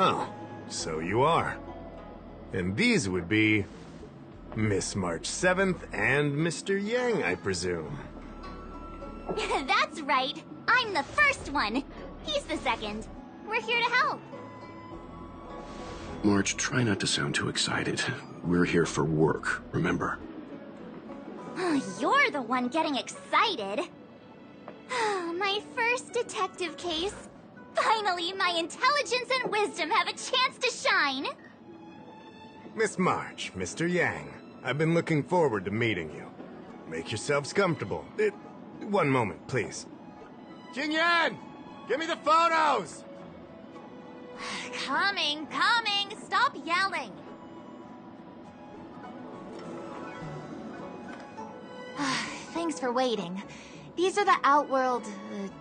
Oh, so you are. And these would be Miss March 7th and Mr. Yang, I presume. That's right. I'm the first one. He's the second. We're here to help. March, try not to sound too excited. We're here for work, remember? You're the one getting excited. My first detective case. Finally, my intelligence and wisdom have a chance to shine. Miss March, Mr. Yang, I've been looking forward to meeting you. Make yourselves comfortable. One moment, please. Jingyan! Give me the photos! Coming. Stop yelling. Thanks for waiting. These are the Outworld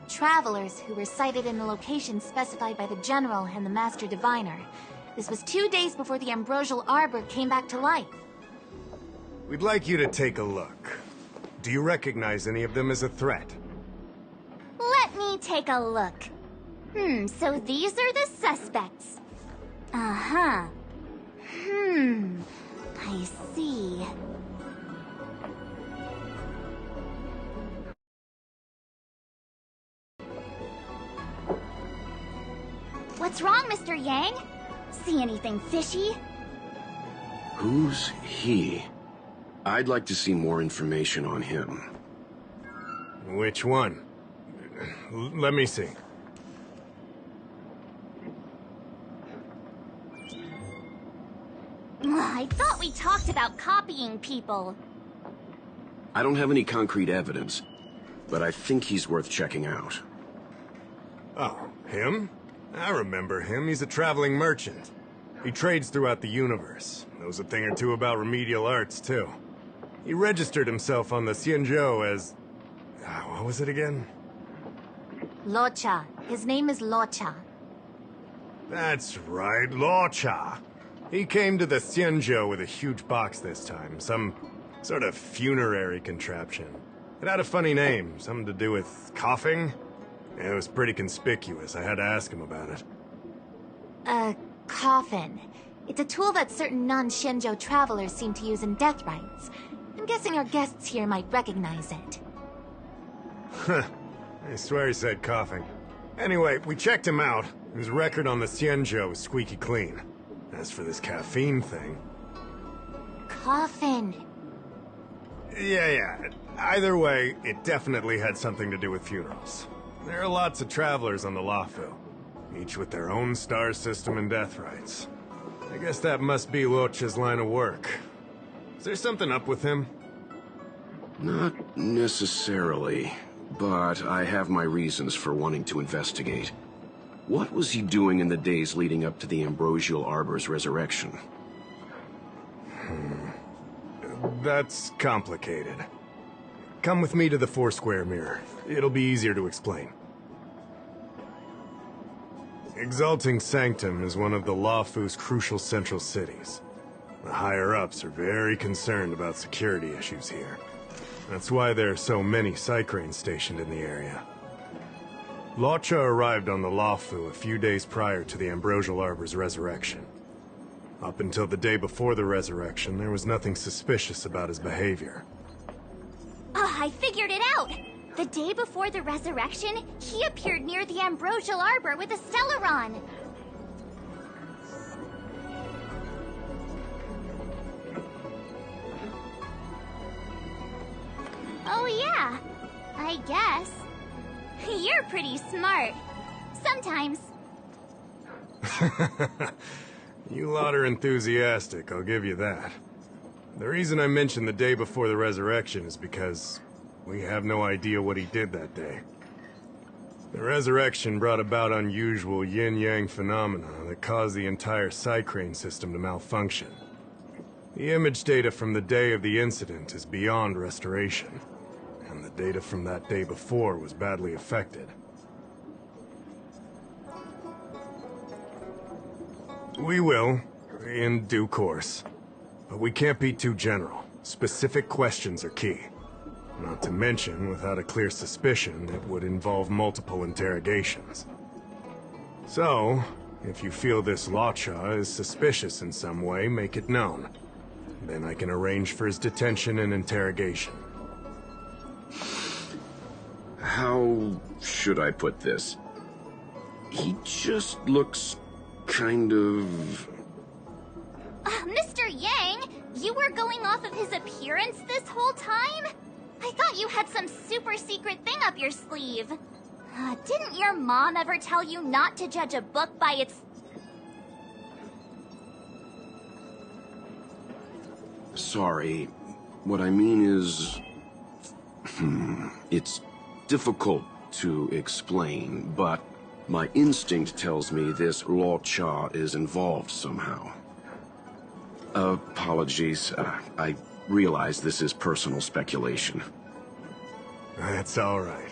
travelers who were sighted in the location specified by the General and the Master Diviner. This was 2 days before the Ambrosial Arbor came back to life. We'd like you to take a look. Do you recognize any of them as a threat? Let me take a look. So these are the suspects. Uh-huh. I see. What's wrong, Mr. Yang? See anything fishy? Who's he? I'd like to see more information on him. Which one? Let me see. I thought we talked about copying people. I don't have any concrete evidence, but I think he's worth checking out. Oh, him? I remember him. He's a traveling merchant. He trades throughout the universe. Knows a thing or two about remedial arts, too. He registered himself on the Xianzhou as... what was it again? Luocha. His name is Luocha. That's right, Luocha. He came to the Xianzhou with a huge box this time. Some sort of funerary contraption. It had a funny name. Something to do with coughing? It was pretty conspicuous. I had to ask him about it. A coffin. It's a tool that certain non-Shenzhou travelers seem to use in death rites. I'm guessing our guests here might recognize it. Huh. I swear he said coughing. Anyway, we checked him out. His record on the Xianzhou is squeaky clean. As for this caffeine thing... Coffin. Yeah. Either way, it definitely had something to do with funerals. There are lots of travelers on the Luofu, each with their own star system and death rites. I guess that must be Luocha's line of work. Is there something up with him? Not necessarily, but I have my reasons for wanting to investigate. What was he doing in the days leading up to the Ambrosial Arbor's resurrection? That's complicated. Come with me to the Four-Square Mirror. It'll be easier to explain. Exalting Sanctum is one of the Luofu's crucial central cities. The higher-ups are very concerned about security issues here. That's why there are so many Psycranes stationed in the area. Luocha arrived on the Luofu a few days prior to the Ambrosial Arbor's resurrection. Up until the day before the resurrection, there was nothing suspicious about his behavior. I figured it out! The day before the resurrection, he appeared near the Ambrosial Arbor with a Stellaron. Oh yeah, I guess. You're pretty smart. Sometimes. You lot are enthusiastic, I'll give you that. The reason I mentioned the day before the resurrection is because we have no idea what he did that day. The resurrection brought about unusual yin-yang phenomena that caused the entire Psycrane system to malfunction. The image data from the day of the incident is beyond restoration, and the data from that day before was badly affected. We will, in due course. But we can't be too general. Specific questions are key. Not to mention, without a clear suspicion, it would involve multiple interrogations. So, If you feel this Luocha is suspicious in some way, make it known. Then I can arrange for his detention and interrogation. How should I put this? He just looks kind of... Mr. Yang, you were going off of his appearance this whole time? I thought you had some super secret thing up your sleeve. Didn't your mom ever tell you not to judge a book by its... Sorry. What I mean is... It's difficult to explain, but my instinct tells me this Luocha is involved somehow. Apologies. I realize this is personal speculation. That's all right.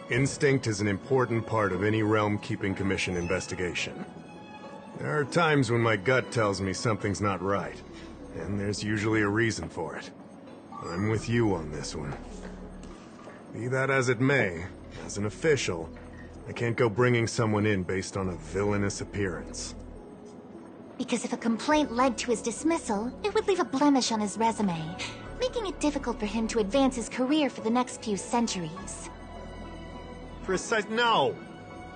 Instinct is an important part of any Realm Keeping Commission investigation. There are times when my gut tells me something's not right, and there's usually a reason for it. I'm with you on this one. Be that as it may, as an official, I can't go bringing someone in based on a villainous appearance. Because if a complaint led to his dismissal, it would leave a blemish on his resume, making it difficult for him to advance his career for the next few centuries. No!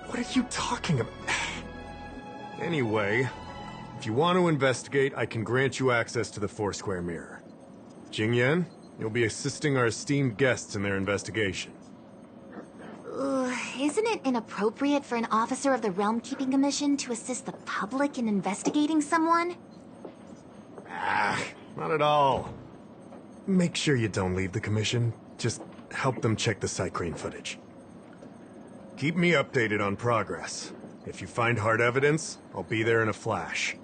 What are you talking about? Anyway, if you want to investigate, I can grant you access to the Foursquare Mirror. Jingyan, you'll be assisting our esteemed guests in their investigation. Isn't it inappropriate for an officer of the Realm Keeping Commission to assist the public in investigating someone? Not at all. Make sure you don't leave the commission. Just help them check the Cycrene footage. Keep me updated on progress. If you find hard evidence, I'll be there in a flash.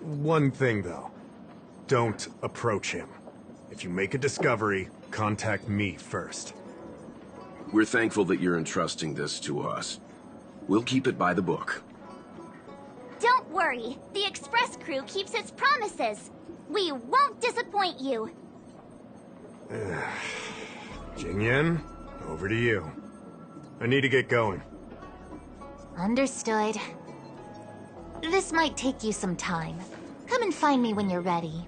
One thing, though. Don't approach him. If you make a discovery, contact me first. We're thankful that you're entrusting this to us. We'll keep it by the book. Don't worry, the Express crew keeps its promises. We won't disappoint you. Jingyan, over to you. I need to get going. Understood. This might take you some time. Come and find me when you're ready.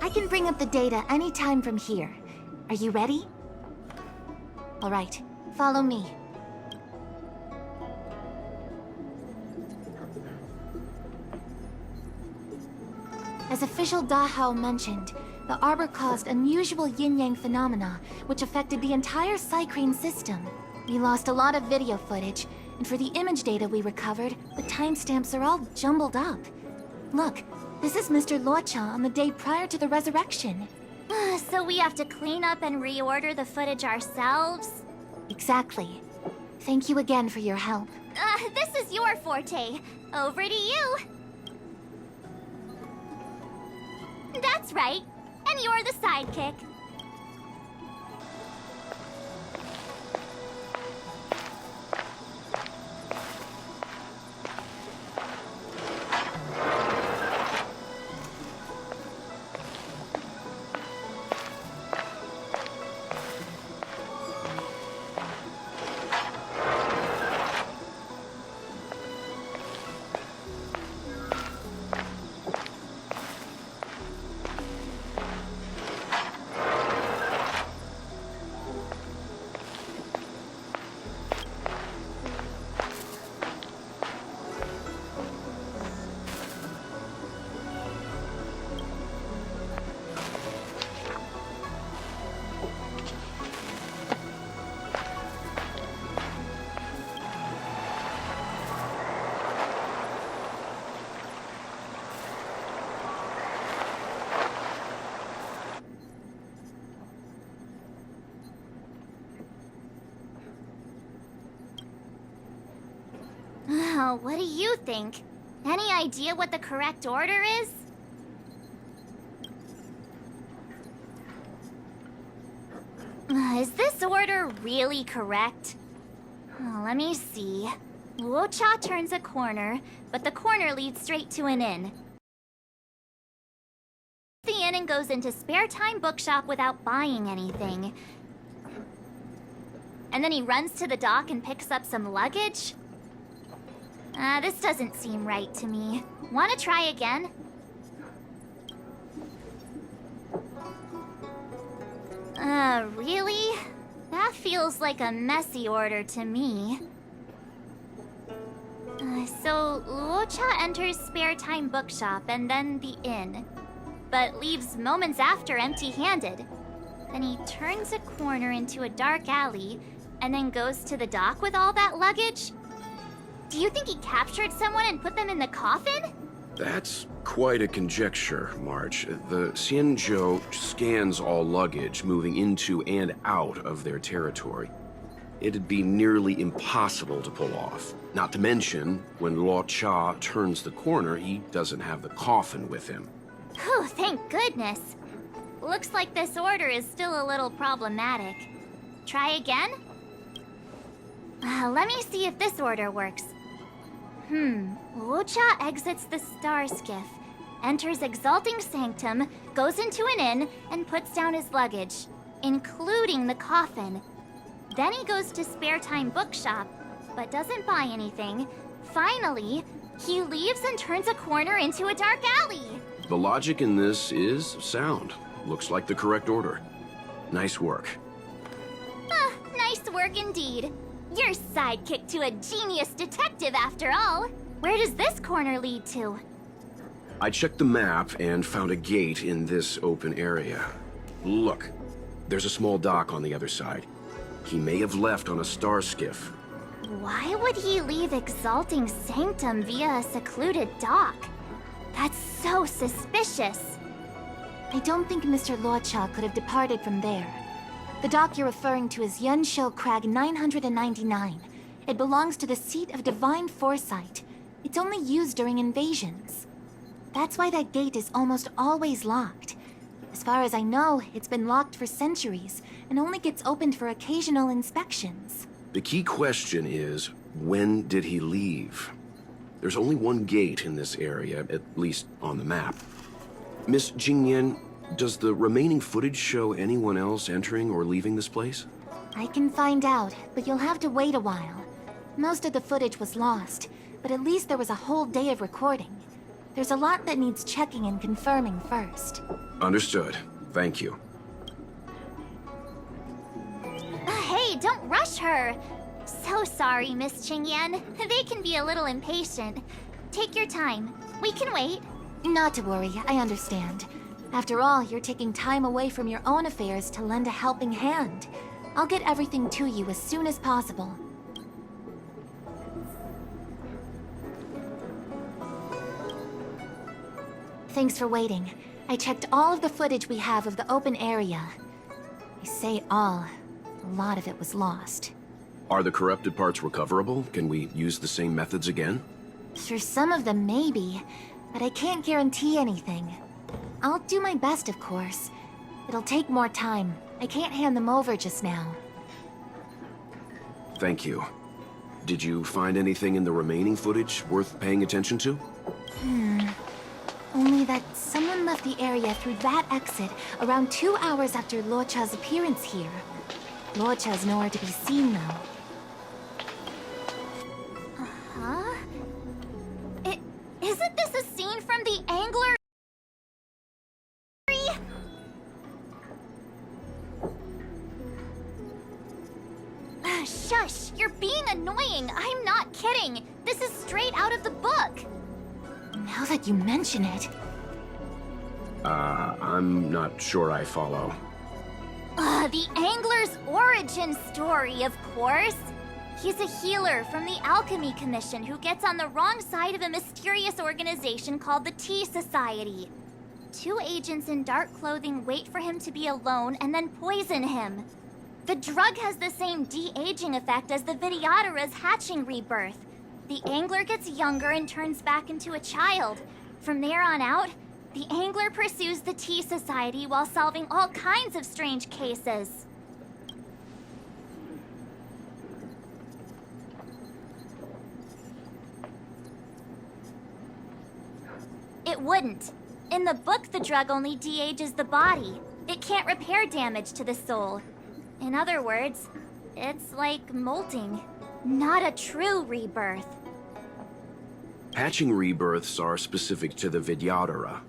I can bring up the data anytime from here. Are you ready? All right, follow me. As official Dahao mentioned, the Arbor caused unusual yin-yang phenomena, which affected the entire Cycrene system. We lost a lot of video footage, and for the image data we recovered, the timestamps are all jumbled up. Look, this is Mr. Luocha on the day prior to the resurrection. So we have to clean up and reorder the footage ourselves? Exactly. Thank you again for your help. This is your forte. Over to you. That's right. And you're the sidekick. Oh, what do you think? Any idea what the correct order is? Is this order really correct? Oh, let me see. Luocha turns a corner, but the corner leads straight to an inn. the inn and goes into spare time bookshop without buying anything. And then he runs to the dock and picks up some luggage? This doesn't seem right to me. Wanna try again? Really? That feels like a messy order to me. So, Luocha enters spare time bookshop and then the inn, but leaves moments after empty-handed. Then he turns a corner into a dark alley, and then goes to the dock with all that luggage? Do you think he captured someone and put them in the coffin? That's quite a conjecture, March. The Xianzhou scans all luggage moving into and out of their territory. It'd be nearly impossible to pull off. Not to mention, when Luocha turns the corner, he doesn't have the coffin with him. Whew, thank goodness. Looks like this order is still a little problematic. Try again? Let me see if this order works. Luocha exits the star skiff, enters Exalting Sanctum, goes into an inn, and puts down his luggage, including the coffin. Then he goes to spare time bookshop, but doesn't buy anything. Finally, he leaves and turns a corner into a dark alley. The logic in this is sound. Looks like the correct order. Nice work. Nice work indeed. You're sidekick to a genius detective after all. Where does this corner lead to? I checked the map and found a gate in this open area. Look, there's a small dock on the other side. He may have left on a star skiff. Why would he leave Exalting Sanctum via a secluded dock? That's so suspicious. I don't think Mr. Luocha could have departed from there. The dock you're referring to is Yunshou Crag 999. It belongs to the seat of Divine Foresight. It's only used during invasions. That's why that gate is almost always locked. As far as I know, it's been locked for centuries, and only gets opened for occasional inspections. The key question is, when did he leave? There's only one gate in this area, at least on the map. Miss Jingyan, does the remaining footage show anyone else entering or leaving this place? I can find out, but you'll have to wait a while. Most of the footage was lost, but at least there was a whole day of recording. There's a lot that needs checking and confirming first. Understood. Thank you. Hey, don't rush her. So sorry, Miss Qingyan. They can be a little impatient. Take your time. We can wait. Not to worry, I understand. After all, you're taking time away from your own affairs to lend a helping hand. I'll get everything to you as soon as possible. Thanks for waiting. I checked all of the footage we have of the open area. I say all. A lot of it was lost. Are the corrupted parts recoverable? Can we use the same methods again? For some of them, maybe. But I can't guarantee anything. I'll do my best, of course. It'll take more time. I can't hand them over just now. Thank you. Did you find anything in the remaining footage worth paying attention to? Only that someone left the area through that exit around 2 hours after Luocha's appearance here. Luocha's nowhere to be seen, though. Huh? Isn't this a scene from the Angler? Shush! You're being annoying! I'm not kidding! This is straight out of the book! Now that you mention it... I'm not sure I follow. The Angler's origin story, of course! He's a healer from the Alchemy Commission who gets on the wrong side of a mysterious organization called the Tea Society. 2 agents in dark clothing wait for him to be alone and then poison him. The drug has the same de-aging effect as the Vidyadhara's hatching rebirth. The Angler gets younger and turns back into a child. From there on out, the Angler pursues the Tea Society while solving all kinds of strange cases. It wouldn't. In the book, the drug only de-ages the body. It can't repair damage to the soul. In other words, it's like molting. Not a true rebirth. Hatching rebirths are specific to the Vidyadhara.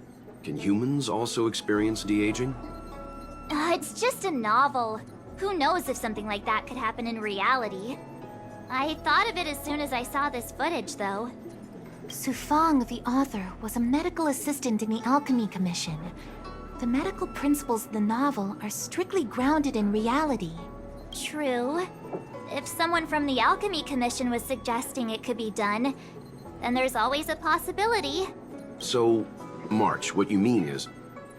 Can humans also experience de-aging? It's just a novel. Who knows if something like that could happen in reality? I thought of it as soon as I saw this footage, though. Sufang, the author, was a medical assistant in the Alchemy Commission. The medical principles of the novel are strictly grounded in reality. True. If someone from the Alchemy Commission was suggesting it could be done, then there's always a possibility. So, March, what you mean is,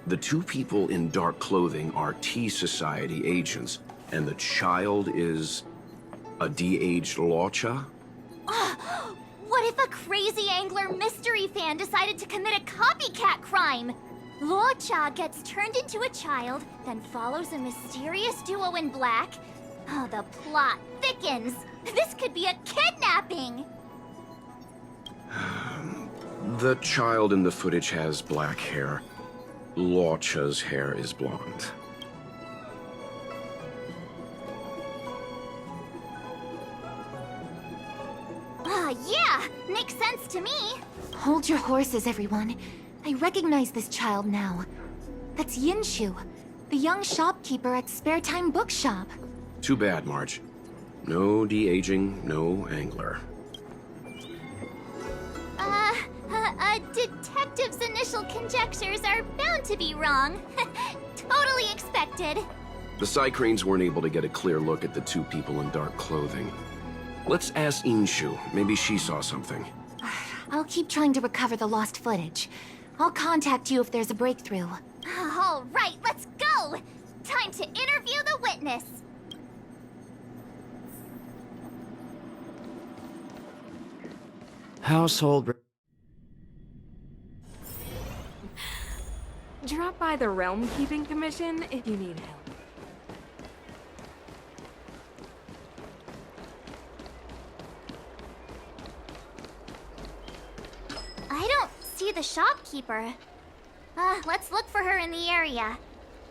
the two people in dark clothing are Tea Society agents, and the child is a de-aged Luocha? What if a crazy angler mystery fan decided to commit a copycat crime? Luocha gets turned into a child, then follows a mysterious duo in black. Oh, the plot thickens. This could be a kidnapping! The child in the footage has black hair. Luocha's hair is blonde. Yeah! Makes sense to me! Hold your horses, everyone. I recognize this child now. That's Yinshu, the young shopkeeper at Spare Time Bookshop. Too bad, Marge. No de-aging, no angler. A detective's initial conjectures are bound to be wrong. Totally expected. The Psycranes weren't able to get a clear look at the two people in dark clothing. Let's ask Inshu. Maybe she saw something. I'll keep trying to recover the lost footage. I'll contact you if there's a breakthrough. All right, let's go! Time to interview the witness. Household. Drop by the Realm Keeping Commission if you need help. I don't see the shopkeeper. Let's look for her in the area.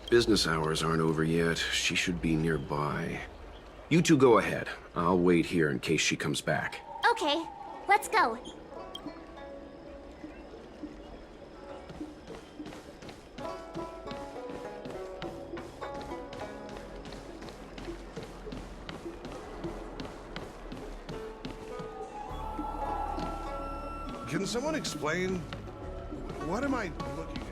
Business hours aren't over yet. She should be nearby. You two go ahead. I'll wait here in case she comes back. Okay, let's go. Can someone explain? What am I looking at?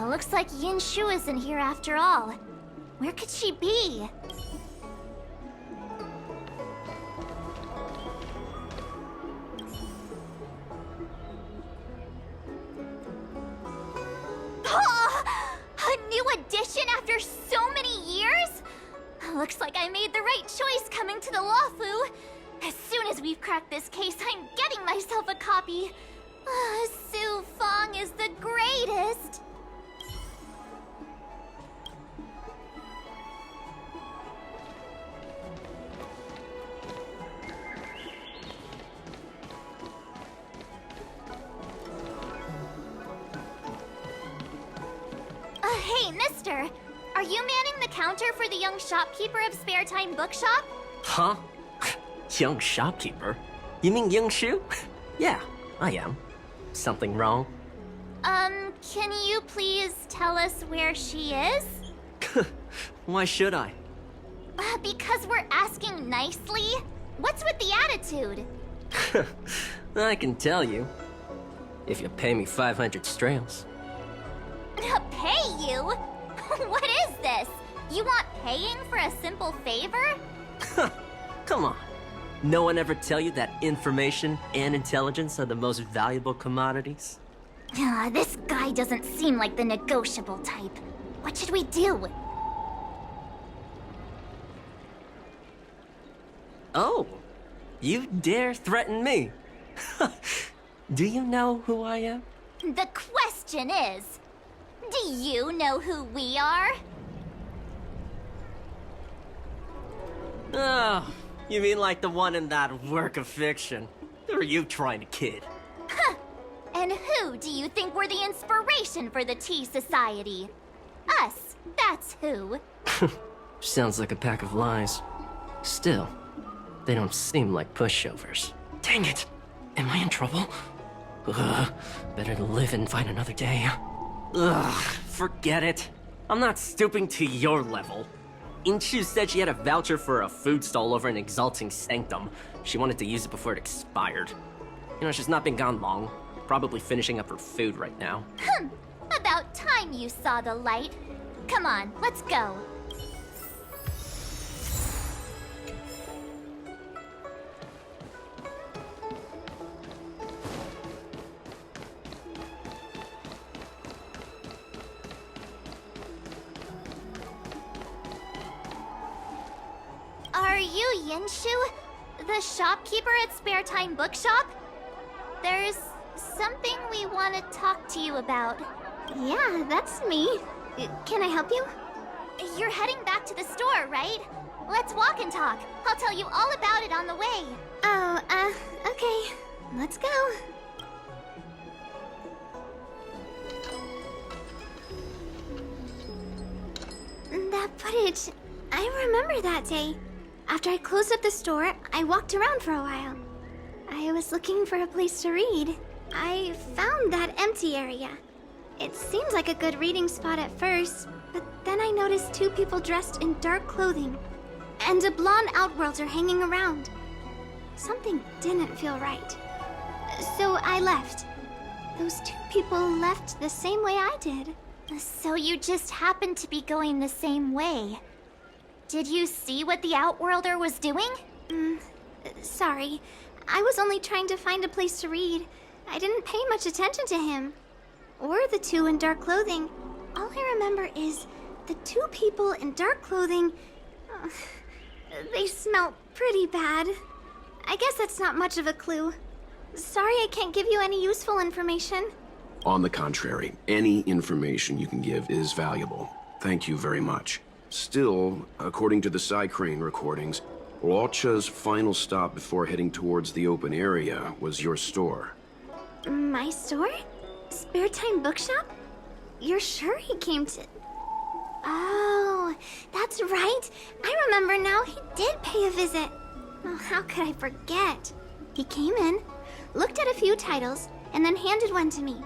Looks like Yinshu isn't here after all. Where could she be? A new addition after so many years? Looks like I made the right choice coming to the Lawfu. As soon as we've cracked this case, I'm getting myself a copy. Su Fong is the greatest. Hey, mister! Are you manning the counter for the young shopkeeper of Spare Time Bookshop? Huh? Young shopkeeper? You mean Young Shu? Yeah, I am. Something wrong? Can you please tell us where she is? Why should I? Because we're asking nicely. What's with the attitude? I can tell you. If you pay me 500 strails. Pay you? What is this? You want paying for a simple favor? Come on. No one ever tell you that information and intelligence are the most valuable commodities? This guy doesn't seem like the negotiable type. What should we do? Oh, you dare threaten me? Do you know who I am? The question is, do you know who we are? Oh, you mean like the one in that work of fiction? Who are you trying to kid? And who do you think were the inspiration for the Tea Society? Us, that's who. Sounds like a pack of lies. Still, they don't seem like pushovers. Dang it! Am I in trouble? Ugh, better to live and fight another day. Ugh, forget it. I'm not stooping to your level. Inchu said she had a voucher for a food stall over in Exalting Sanctum. She wanted to use it before it expired. You know, she's not been gone long. Probably finishing up her food right now. About time you saw the light. Come on, let's go. Are you Yinshu? The shopkeeper at Spare Time Bookshop? There's something we want to talk to you about. Yeah, that's me. Can I help you? You're heading back to the store, right? Let's walk and talk. I'll tell you all about it on the way. Oh, okay. Let's go. That footage, I remember that day. After I closed up the store, I walked around for a while. I was looking for a place to read. I found that empty area. It seemed like a good reading spot at first, but then I noticed two people dressed in dark clothing and a blonde outworlder hanging around. Something didn't feel right. So I left. Those two people left the same way I did. So you just happened to be going the same way. Did you see what the Outworlder was doing? Sorry. I was only trying to find a place to read. I didn't pay much attention to him. Or the two in dark clothing. All I remember is the two people in dark clothing... they smell pretty bad. I guess that's not much of a clue. Sorry I can't give you any useful information. On the contrary, any information you can give is valuable. Thank you very much. Still, according to the Psycrane recordings, Luocha's final stop before heading towards the open area was your store. My store? Spare Time Bookshop? You're sure he came to... Oh, that's right. I remember now. He did pay a visit. Oh, how could I forget? He came in, looked at a few titles, and then handed one to me.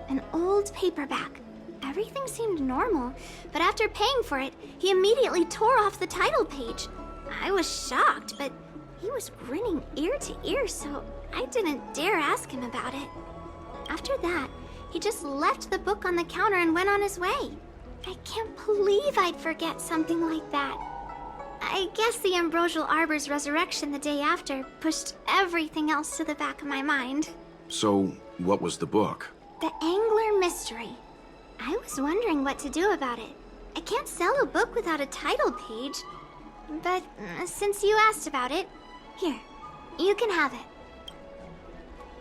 An old paperback. Everything seemed normal, but after paying for it, he immediately tore off the title page. I was shocked, but he was grinning ear to ear, so I didn't dare ask him about it. After that, he just left the book on the counter and went on his way. I can't believe I'd forget something like that. I guess the Ambrosial Arbor's resurrection the day after pushed everything else to the back of my mind. So, what was the book? The Angler Mystery. I was wondering what to do about it. I can't sell a book without a title page. But since you asked about it, here, you can have it.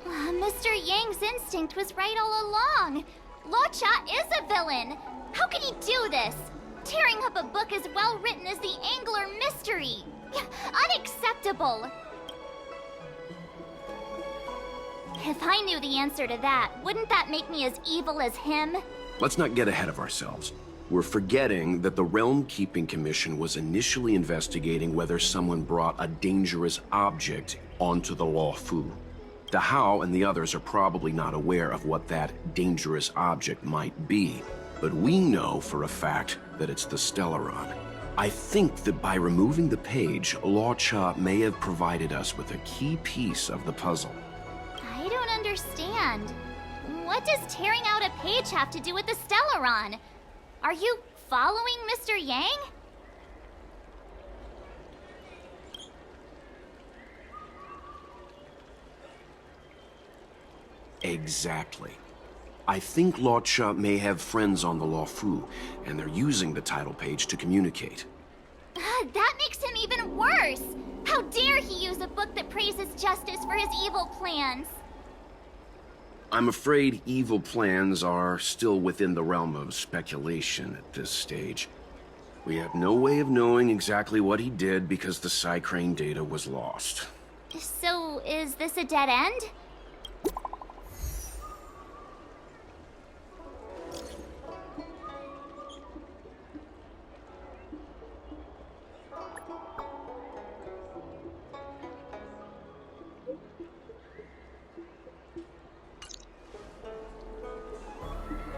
Mr. Yang's instinct was right all along. Luocha is a villain. How could he do this? Tearing up a book as well written as the Angler Mystery. Unacceptable. If I knew the answer to that, wouldn't that make me as evil as him? Let's not get ahead of ourselves. We're forgetting that the Realm Keeping Commission was initially investigating whether someone brought a dangerous object onto the Luofu. The Hao and the others are probably not aware of what that dangerous object might be, but we know for a fact that it's the Stellaron. I think that by removing the page, Luocha may have provided us with a key piece of the puzzle. I don't understand. What does tearing out a page have to do with the Stellaron? Are you following Mr. Yang? Exactly. I think Luocha may have friends on the Luofu, and they're using the title page to communicate. That makes him even worse! How dare he use a book that praises justice for his evil plans? I'm afraid evil plans are still within the realm of speculation at this stage. We have no way of knowing exactly what he did because the Psycrane data was lost. So, is this a dead end?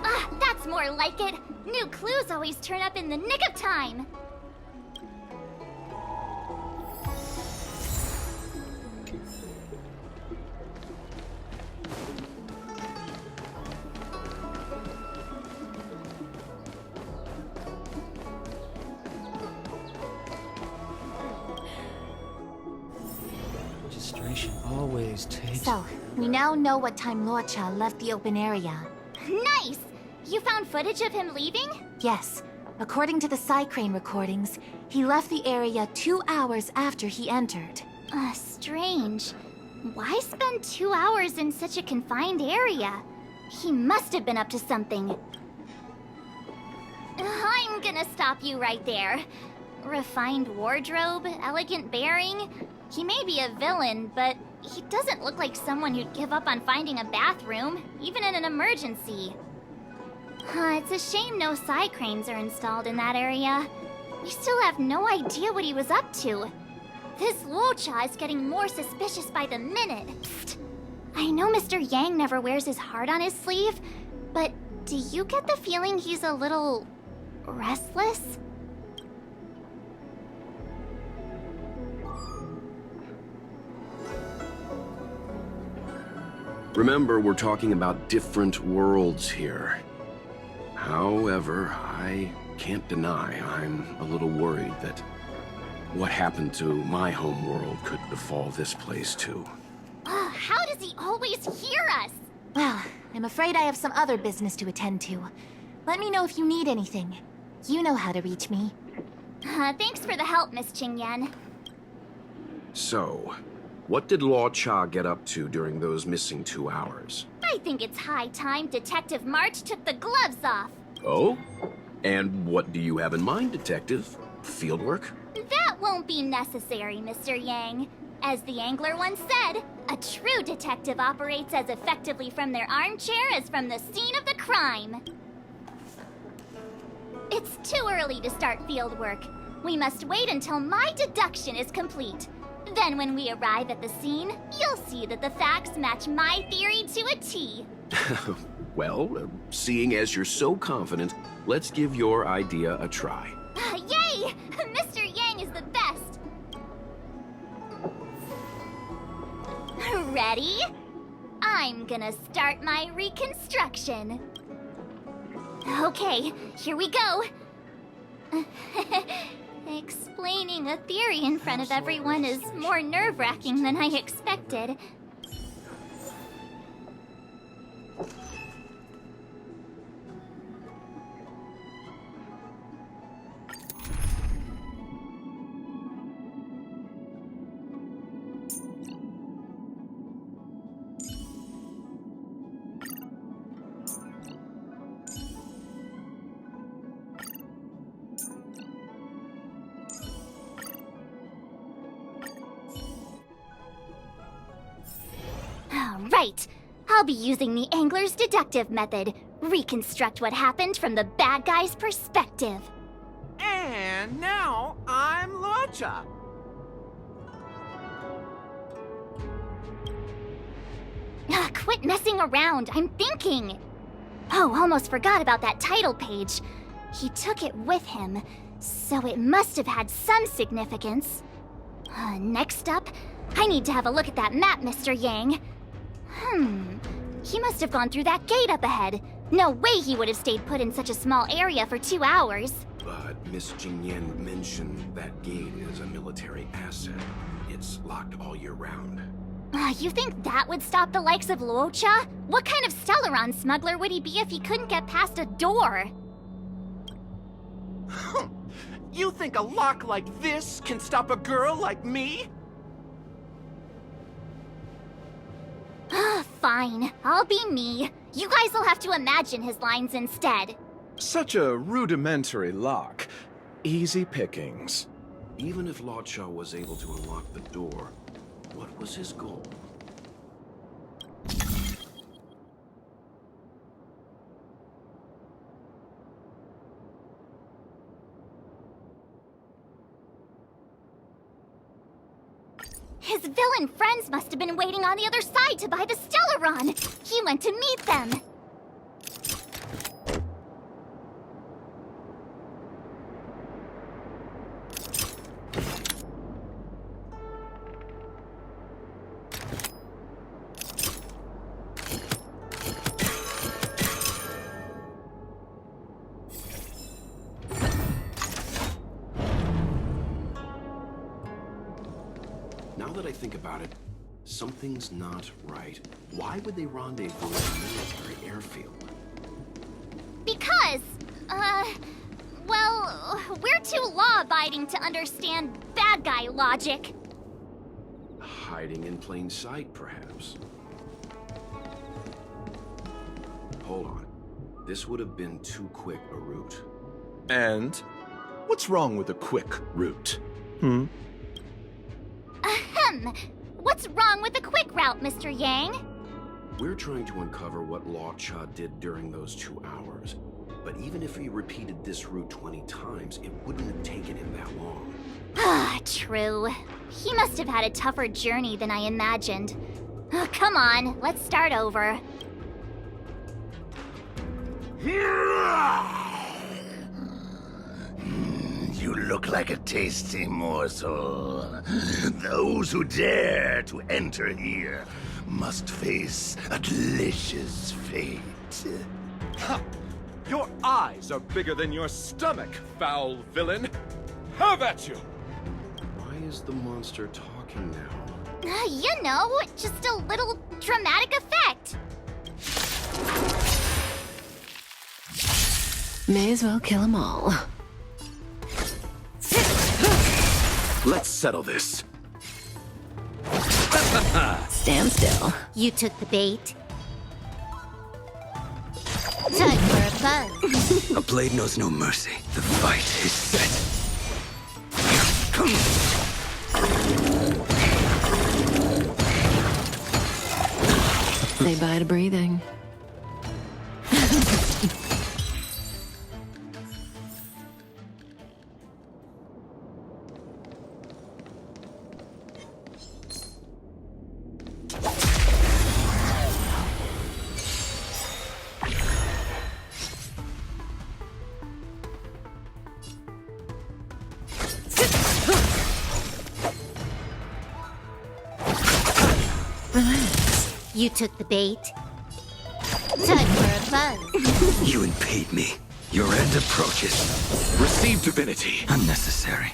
Ah, that's more like it. New clues always turn up in the nick of time. Registration always takes... So, we now know what time Luocha left the open area. Nice! You found footage of him leaving? Yes. According to the Psycrane recordings, he left the area 2 hours after he entered. Strange. Why spend 2 hours in such a confined area? He must have been up to something. I'm gonna stop you right there. Refined wardrobe, elegant bearing. He may be a villain, but he doesn't look like someone who'd give up on finding a bathroom, even in an emergency. It's a shame no Psycranes are installed in that area. We still have no idea what he was up to. This Luocha is getting more suspicious by the minute. Psst. I know Mr. Yang never wears his heart on his sleeve, but do you get the feeling he's a little... restless? Remember, we're talking about different worlds here. However, I can't deny I'm a little worried that what happened to my home world could befall this place too. How does he always hear us? Well, I'm afraid I have some other business to attend to. Let me know if you need anything. You know how to reach me. Thanks for the help, Miss Qingyan. So, what did Luocha get up to during those missing 2 hours? I think it's high time Detective March took the gloves off. Oh? And what do you have in mind, Detective? Fieldwork? That won't be necessary, Mr. Yang. As the Angler once said, a true detective operates as effectively from their armchair as from the scene of the crime. It's too early to start fieldwork. We must wait until my deduction is complete. Then when we arrive at the scene, you'll see that the facts match my theory to a T. Well, seeing as you're so confident, let's give your idea a try. Yay! Mr. Yang is the best! Ready? I'm gonna start my reconstruction. Okay, here we go. Explaining a theory in front of everyone is more nerve-wracking than I expected. Right. I'll be using the Angler's deductive method. Reconstruct what happened from the bad guy's perspective. And now I'm Luocha. Quit messing around. I'm thinking. Oh, almost forgot about that title page. He took it with him, so it must have had some significance. Next up, I need to have a look at that map, Mr. Yang. He must have gone through that gate up ahead. No way he would have stayed put in such a small area for 2 hours. But Miss Qingyan mentioned that gate is a military asset. It's locked all year round. You think that would stop the likes of Luocha? What kind of Stellaron smuggler would he be if he couldn't get past a door? You think a lock like this can stop a girl like me? Fine, I'll be me. You guys will have to imagine his lines instead. Such a rudimentary lock. Easy pickings. Even if Luocha was able to unlock the door, what was his goal? His villain friends must have been waiting on the other side to buy the Stellaron. He went to meet them. Now that I think about it, something's not right. Why would they rendezvous at a military airfield? Because, well, we're too law-abiding to understand bad guy logic. Hiding in plain sight, perhaps. Hold on. This would have been too quick a route. And what's wrong with a quick route? Ahem. What's wrong with the quick route, Mr. Yang? We're trying to uncover what Luocha did during those 2 hours. But even if he repeated this route 20 times, it wouldn't have taken him that long. Ah, true. He must have had a tougher journey than I imagined. Come on, let's start over. You look like a tasty morsel. Those who dare to enter here must face a delicious fate. Ha! Your eyes are bigger than your stomach, foul villain! Have at you! Why is the monster talking now? You know, just a little dramatic effect. May as well kill them all. Let's settle this. Stand still. You took the bait. Time for a buzz. A blade knows no mercy. The fight is set. Say bye to breathing. You took the bait. Time for a buzz. You impede me. Your end approaches. Receive divinity. Unnecessary.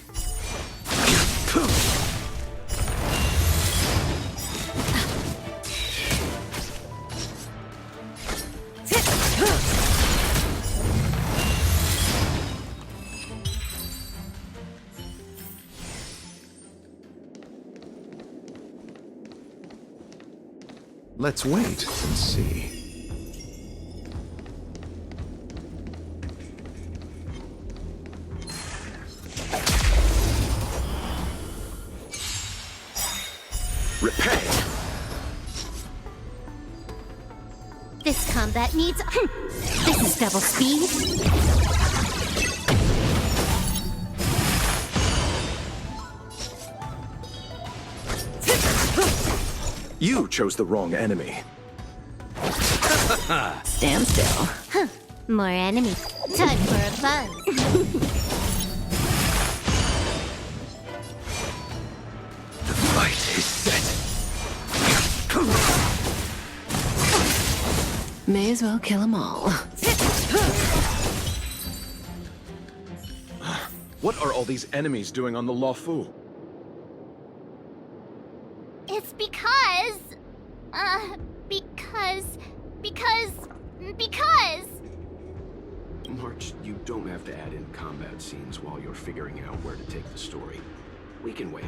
Let's wait and see. Repay! This combat needs... This is double speed. You chose the wrong enemy. Stand still. Huh. More enemies. Time for a buzz. The fight is set. May as well kill them all. What are all these enemies doing on the Luofu? It's because... because... March, you don't have to add in combat scenes while you're figuring out where to take the story. We can wait.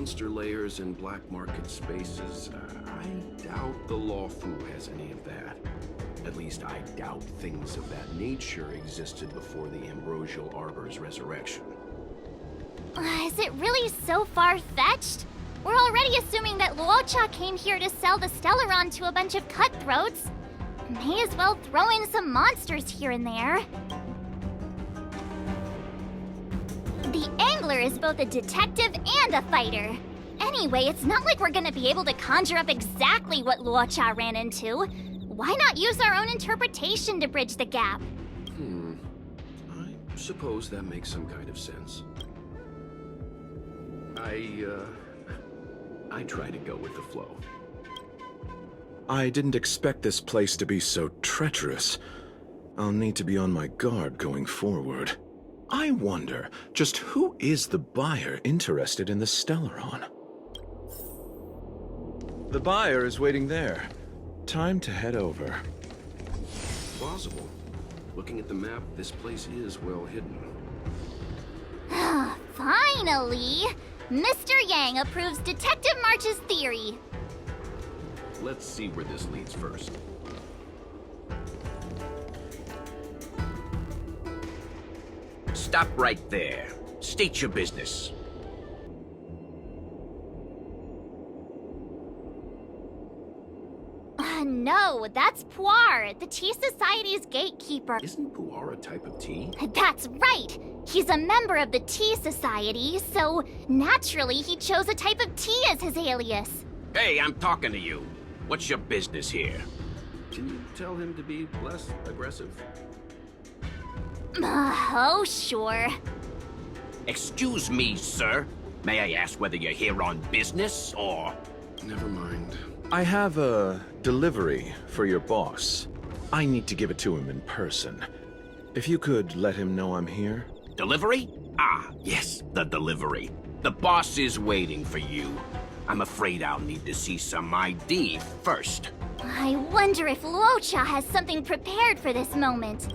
monster layers and black market spaces, I doubt the Lawfu has any of that. At least I doubt things of that nature existed before the Ambrosial Arbor's resurrection. Is it really so far-fetched? We're already assuming that Luocha came here to sell the Stellaron to a bunch of cutthroats. May as well throw in some monsters here and there. The Angler is both a detective and a fighter. Anyway, it's not like we're gonna be able to conjure up exactly what Luocha ran into. Why not use our own interpretation to bridge the gap? I suppose that makes some kind of sense. I try to go with the flow. I didn't expect this place to be so treacherous. I'll need to be on my guard going forward. I wonder, just who is the buyer interested in the Stellaron? The buyer is waiting there. Time to head over. Plausible. Looking at the map, this place is well hidden. Finally! Mr. Yang approves Detective March's theory. Let's see where this leads first. Stop right there. State your business. No, that's Puar, the Tea Society's gatekeeper. Isn't Puar a type of tea? That's right! He's a member of the Tea Society, so naturally he chose a type of tea as his alias. Hey, I'm talking to you. What's your business here? Can you tell him to be less aggressive? Oh, sure. Excuse me, sir. May I ask whether you're here on business, or... Never mind. I have a delivery for your boss. I need to give it to him in person. If you could let him know I'm here. Delivery? Ah, yes, the delivery. The boss is waiting for you. I'm afraid I'll need to see some ID first. I wonder if Luocha has something prepared for this moment.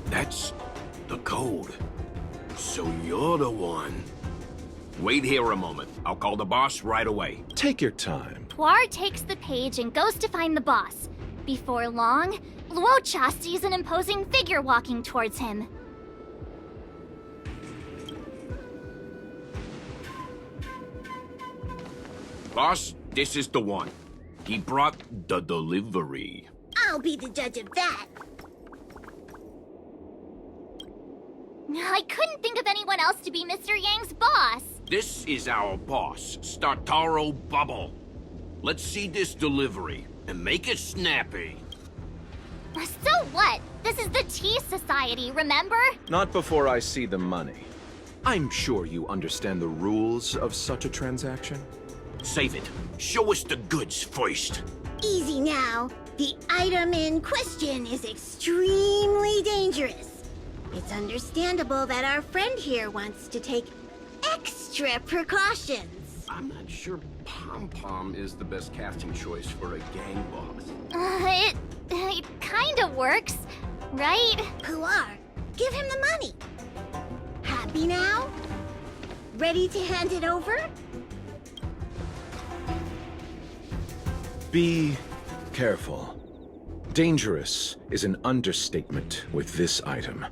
That's the code. So you're the one. Wait here a moment. I'll call the boss right away. Take your time. Puar takes the page and goes to find the boss. Before long, Luocha sees an imposing figure walking towards him. Boss, this is the one. He brought the delivery. I'll be the judge of that. I couldn't think of anyone else to be Mr. Yang's boss. This is our boss, Startaro Bubble. Let's see this delivery, and make it snappy. So what? This is the Tea Society, remember? Not before I see the money. I'm sure you understand the rules of such a transaction. Save it. Show us the goods first. Easy now. The item in question is extremely dangerous. It's understandable that our friend here wants to take extra precautions. I'm not sure Pom Pom is the best casting choice for a gang boss. It kinda works, right? Puar, give him the money. Happy now? Ready to hand it over? Be careful. Dangerous is an understatement with this item.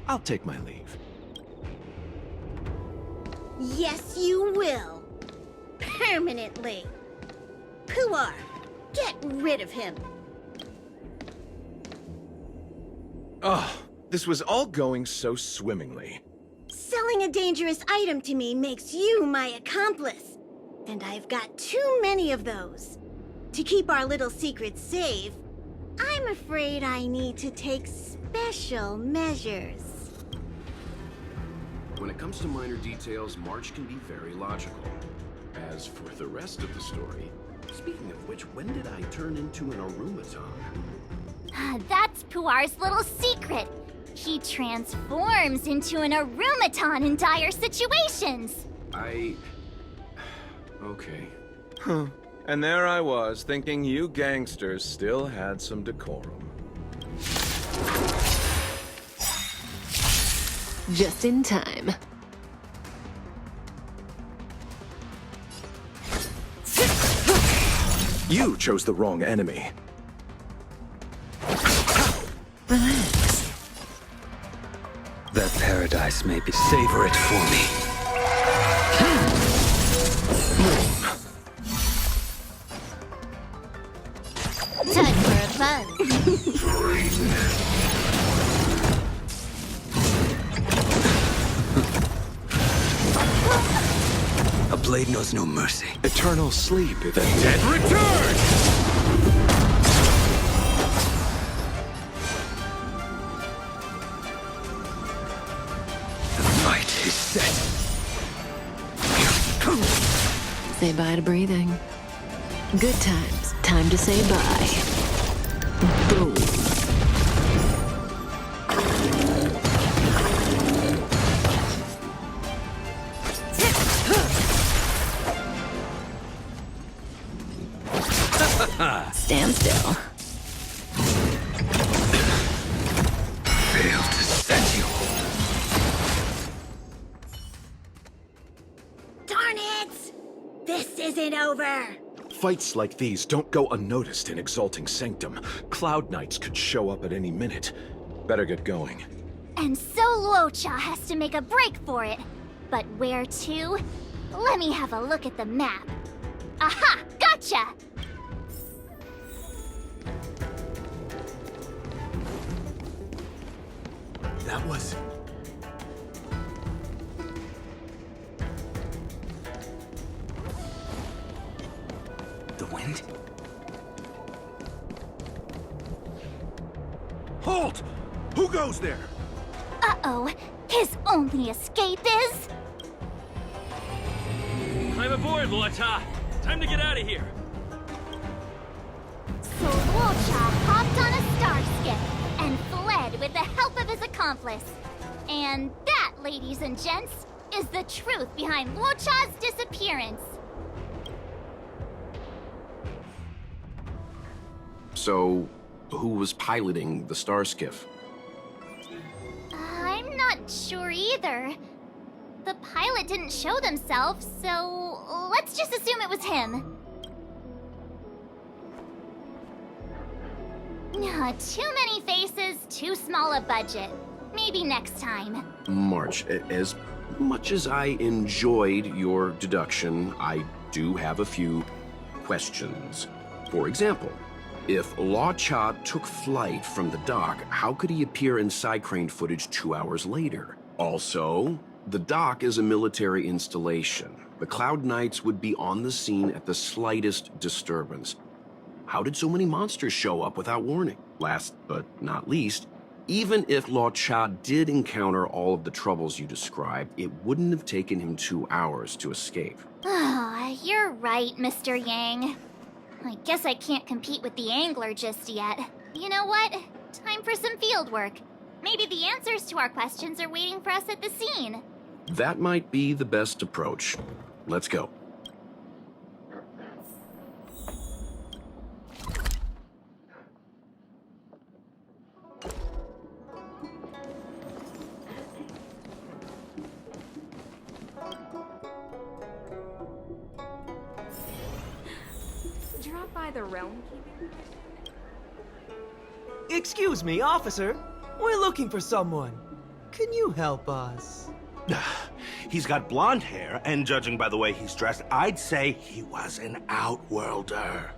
I'll take my leave. Yes, you will. Permanently. Puar, get rid of him. Oh, this was all going so swimmingly. Selling a dangerous item to me makes you my accomplice. And I've got too many of those. To keep our little secret safe, I'm afraid I need to take special measures. When it comes to minor details, March can be very logical. As for the rest of the story, speaking of which, when did I turn into an automaton? That's Puar's little secret. He transforms into an automaton in dire situations. Okay. Huh. And there I was, thinking you gangsters still had some decorum. Just in time. You chose the wrong enemy. Relax. That paradise may be. Savor it for me. Time for a fun. A blade knows no mercy. Eternal sleep if the Dead return! The fight is set. Say bye to breathing. Good times. Time to say bye. Boom. Stand still. Failed to set you. Darn it! This isn't over! Fights like these don't go unnoticed in Exalting Sanctum. Cloud Knights could show up at any minute. Better get going. And so Luocha has to make a break for it. But where to? Let me have a look at the map. Aha! Gotcha! That was... The wind? Halt! Who goes there? Uh-oh. His only escape is... Climb aboard, Luocha. Time to get out of here. So Luocha hopped on a star skiff and fled with the help of his accomplice. And that, ladies and gents, is the truth behind Luocha's disappearance. So, who was piloting the star skiff? I'm not sure either. The pilot didn't show themselves, so let's just assume it was him. Too many faces, too small a budget. Maybe next time. March, as much as I enjoyed your deduction, I do have a few questions. For example, if Luocha took flight from the dock, how could he appear in side crane footage 2 hours later? Also, the dock is a military installation. The Cloud Knights would be on the scene at the slightest disturbance. How did so many monsters show up without warning? Last but not least, even if Luocha did encounter all of the troubles you described, it wouldn't have taken him 2 hours to escape. You're right, Mr. Yang. I guess I can't compete with the angler just yet. You know what? Time for some field work. Maybe the answers to our questions are waiting for us at the scene. That might be the best approach. Let's go. Drop by the realm keeping. Excuse me, officer. We're looking for someone. Can you help us? He's got blonde hair, and judging by the way he's dressed, I'd say he was an outworlder.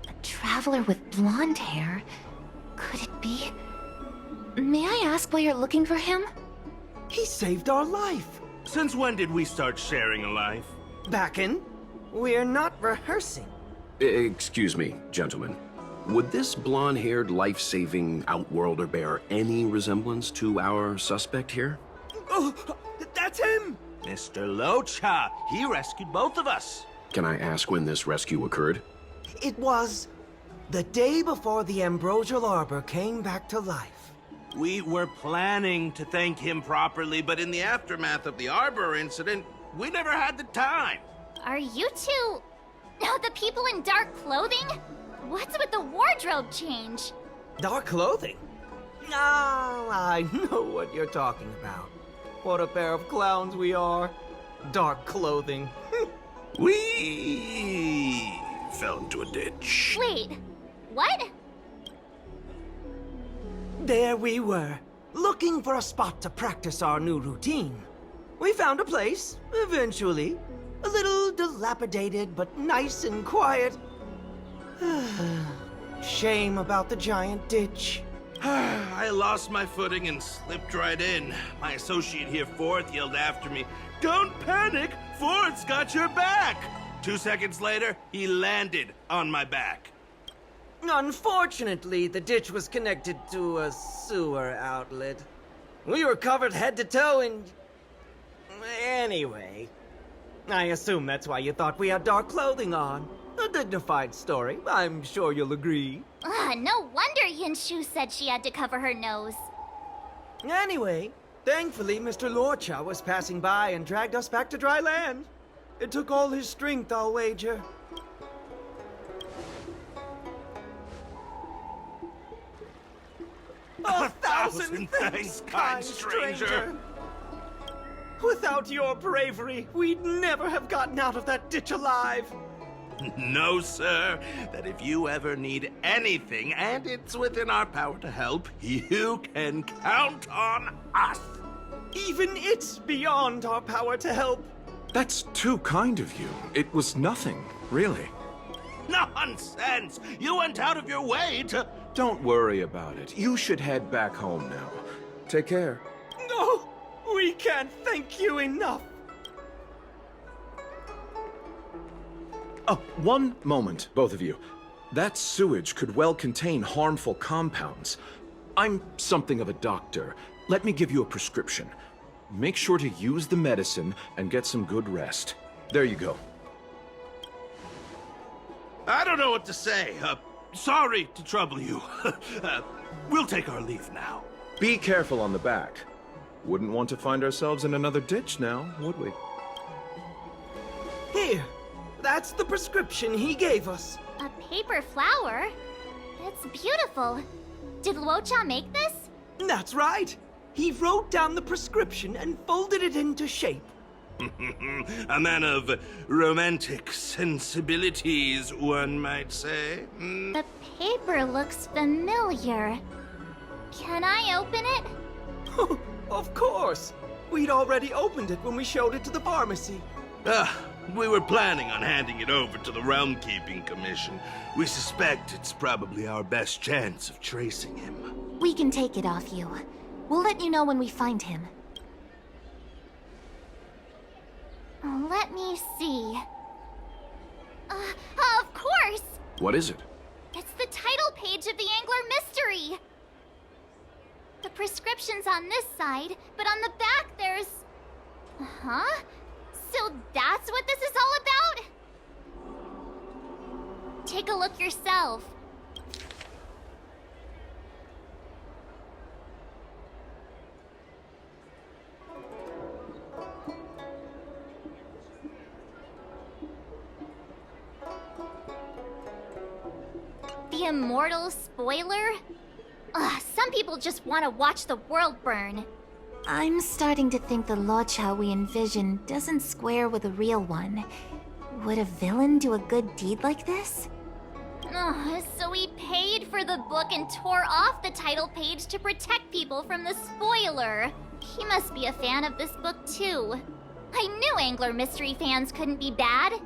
A traveler with blonde hair? Could it be? May I ask why you're looking for him? He saved our life. Since when did we start sharing a life? Backen, we're not rehearsing. Excuse me, gentlemen. Would this blonde-haired, life-saving outworlder bear any resemblance to our suspect here? Oh, that's him! Mr. Luocha, he rescued both of us. Can I ask when this rescue occurred? It was the day before the Ambrosial Arbor came back to life. We were planning to thank him properly, but in the aftermath of the Arbor incident, we never had the time. Are you two... the people in dark clothing? What's with the wardrobe change? Dark clothing? Ah, I know what you're talking about. What a pair of clowns we are. Dark clothing. We've fell into a ditch. Wait, what? There we were, looking for a spot to practice our new routine. We found a place, eventually. A little dilapidated, but nice and quiet. Shame about the giant ditch. I lost my footing and slipped right in. My associate here, Fourth, yelled after me, "Don't panic! Fourth's got your back!" 2 seconds later, he landed on my back. Unfortunately, the ditch was connected to a sewer outlet. We were covered head to toe in... Anyway, I assume that's why you thought we had dark clothing on. A dignified story, I'm sure you'll agree. No wonder Yinshu said she had to cover her nose. Anyway, thankfully Mr. Luocha was passing by and dragged us back to dry land. It took all his strength, I'll wager. A thousand thanks, kind stranger. Without your bravery, we'd never have gotten out of that ditch alive. No, sir. That if you ever need anything, and it's within our power to help, you can count on us. Even it's beyond our power to help. That's too kind of you. It was nothing, really. Nonsense! You went out of your way to... Don't worry about it. You should head back home now. Take care. No, we can't thank you enough. Oh, one moment, both of you. That sewage could well contain harmful compounds. I'm something of a doctor. Let me give you a prescription. Make sure to use the medicine and get some good rest. There you go. I don't know what to say. Sorry to trouble you. We'll take our leave now. Be careful on the back. Wouldn't want to find ourselves in another ditch now, would we? Here, that's the prescription he gave us. A paper flower? It's beautiful. Did Luocha make this? That's right. He wrote down the prescription and folded it into shape. A man of romantic sensibilities, one might say. The paper looks familiar. Can I open it? Of course. We'd already opened it when we showed it to the pharmacy. We were planning on handing it over to the Realm Keeping Commission. We suspect it's probably our best chance of tracing him. We can take it off you. We'll let you know when we find him. Let me see. Of course! What is it? It's the title page of the Angler Mystery! The prescription's on this side, but on the back there's... Huh? So that's what this is all about? Take a look yourself. The immortal spoiler? Some people just want to watch the world burn. I'm starting to think the Luocha we envision doesn't square with a real one. Would a villain do a good deed like this? So he paid for the book and tore off the title page to protect people from the spoiler. He must be a fan of this book too. I knew Angler Mystery fans couldn't be bad.